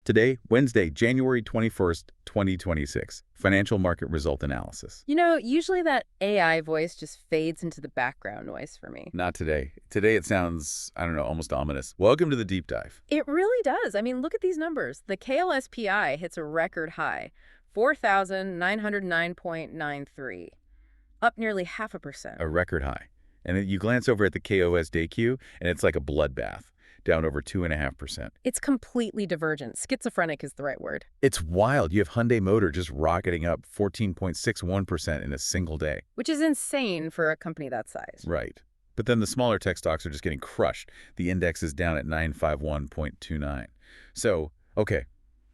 Today, Wednesday, January 21st, 2026. Financial market result analysis. You know, usually that AI voice just fades into the background noise for me. Not today. Today it sounds, I don't know, almost ominous. Welcome to the deep dive. It really does. I mean, look at these numbers. The KOSPI hits a record high, 4,909.93, up nearly 0.5%. A record high. And then you glance over at the KOSDAQ, and it's like a bloodbath, down over 2.5%. It's completely divergent. Schizophrenic is the right word. It's wild. You have Hyundai Motor just rocketing up 14.61% in a single day. Which is insane for a company that size. Right. But then the smaller tech stocks are just getting crushed. The index is down at 951.29. So, okay,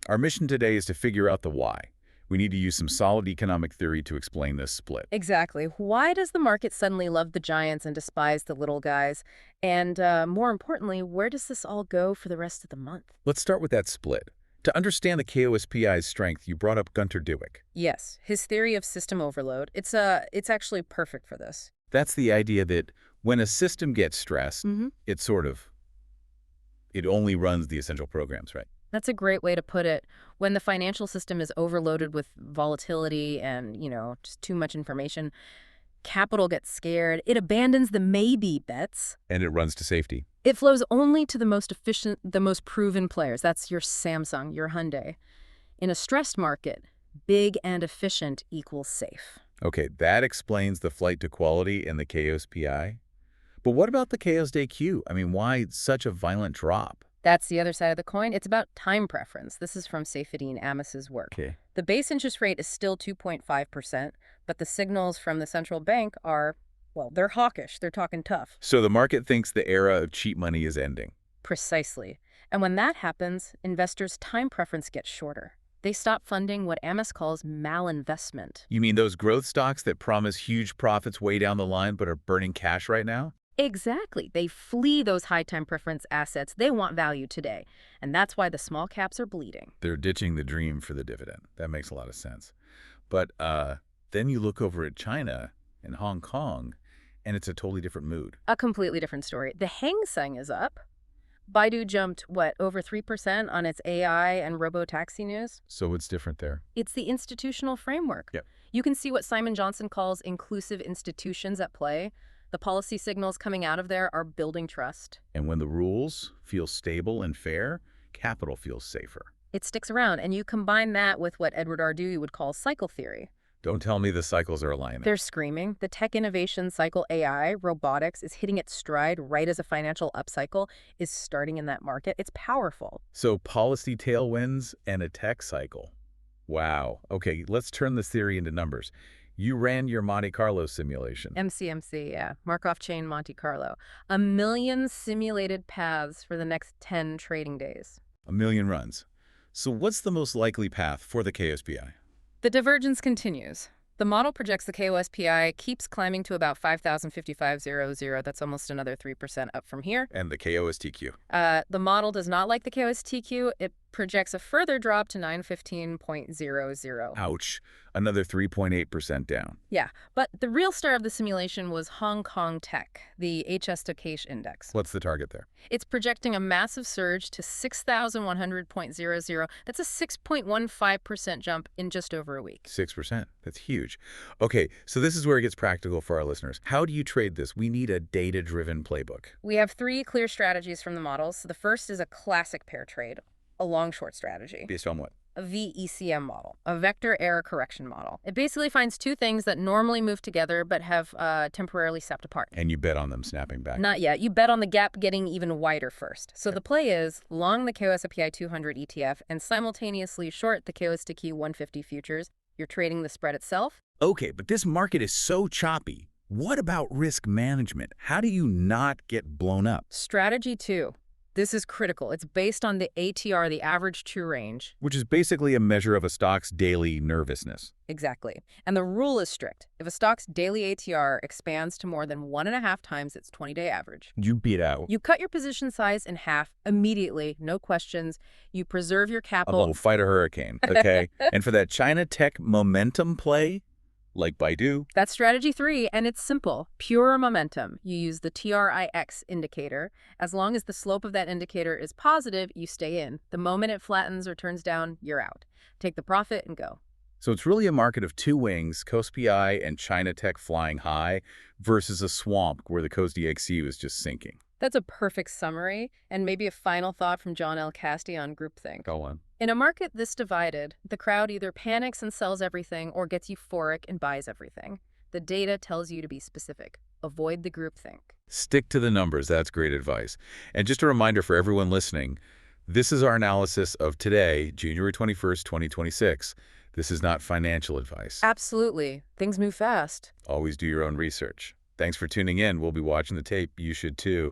our mission today is to figure out the why. We need to use some solid economic theory to explain this split. Exactly. Why does the market suddenly love the giants and despise the little guys? And more importantly, where does this all go for the rest of the month? Let's start with that split. To understand the KOSPI's strength, you brought up Gunter Dueck. Yes, his theory of system overload. It's actually perfect for this. That's the idea that when a system gets stressed, it only runs the essential programs, right? That's a great way to put it. When the financial system is overloaded with volatility and, just too much information, capital gets scared. It abandons the maybe bets. And it runs to safety. It flows only to the most efficient, the most proven players. That's your Samsung, your Hyundai. In a stressed market, big and efficient equals safe. Okay, that explains the flight to quality in the KOSPI. But what about the KOSDAQ? I mean, why such a violent drop? That's the other side of the coin. It's about time preference. This is from Seyfedin Amis's work. Okay. The base interest rate is still 2.5%, but the signals from the central bank are, well, they're hawkish. They're talking tough. So the market thinks the era of cheap money is ending. Precisely. And when that happens, investors' time preference gets shorter. They stop funding what Amis calls malinvestment. You mean those growth stocks that promise huge profits way down the line but are burning cash right now? Exactly. They flee those high time preference assets. They want value today. And that's why the small caps are bleeding. They're ditching the dream for the dividend. That makes a lot of sense. But then you look over at China and Hong Kong, and it's a totally different mood. A completely different story. The Hang Seng is up. Baidu jumped, over 3% on its AI and robo-taxi news? So what's different there? It's the institutional framework. Yep. You can see what Simon Johnson calls inclusive institutions at play. The policy signals coming out of there are building trust. And when the rules feel stable and fair, capital feels safer. It sticks around, and you combine that with what Edward Ardui would call cycle theory. Don't tell me the cycles are aligning. They're screaming. The tech innovation cycle, AI, robotics, is hitting its stride right as a financial upcycle is starting in that market. It's powerful. So policy tailwinds and a tech cycle. Wow. Okay, let's turn this theory into numbers. You ran your Monte Carlo simulation. MCMC, yeah. Markov chain Monte Carlo. 1 million simulated paths for the next 10 trading days. 1 million runs. So what's the most likely path for the KOSPI? The divergence continues. The model projects the KOSPI keeps climbing to about 5,055.00. That's almost another 3% up from here. And the KOSTQ? The model does not like the KOSTQ. It projects a further drop to 915.00. Ouch. Another 3.8% down. Yeah, but the real star of the simulation was Hong Kong Tech, the HS index. What's the target there? It's projecting a massive surge to 6,100.00. That's a 6.15% jump in just over a week. 6%. That's huge. Okay, so this is where it gets practical for our listeners. How do you trade this? We need a data-driven playbook. We have 3 clear strategies from the models. The first is a classic pair trade, a long-short strategy. Based on what? A VECM model, a vector error correction model. It basically finds 2 things that normally move together but have temporarily stepped apart. And you bet on them snapping back. Not yet. You bet on the gap getting even wider first. So the play is long the KOSPI 200 ETF and simultaneously short the KOSDAQ 150 futures. You're trading the spread itself. Okay, but this market is so choppy. What about risk management? How do you not get blown up? Strategy 2. This is critical. It's based on the ATR, the average true range. Which is basically a measure of a stock's daily nervousness. Exactly. And the rule is strict. If a stock's daily ATR expands to more than 1.5 times its 20-day average, you beat out. You cut your position size in half immediately, no questions. You preserve your capital. Oh, fight a hurricane, okay? And for that China tech momentum play, like Baidu. That's strategy 3, and it's simple. Pure momentum. You use the TRIX indicator. As long as the slope of that indicator is positive, you stay in. The moment it flattens or turns down, you're out. Take the profit and go. So it's really a market of two wings, KOSPI and China tech flying high, versus a swamp where the KOSDAQ was just sinking. That's a perfect summary, and maybe a final thought from John L. Casty on groupthink. Go on. In a market this divided, the crowd either panics and sells everything or gets euphoric and buys everything. The data tells you to be specific. Avoid the groupthink. Stick to the numbers. That's great advice. And just a reminder for everyone listening, this is our analysis of today, January 21st, 2026. This is not financial advice. Absolutely. Things move fast. Always do your own research. Thanks for tuning in. We'll be watching the tape. You should too.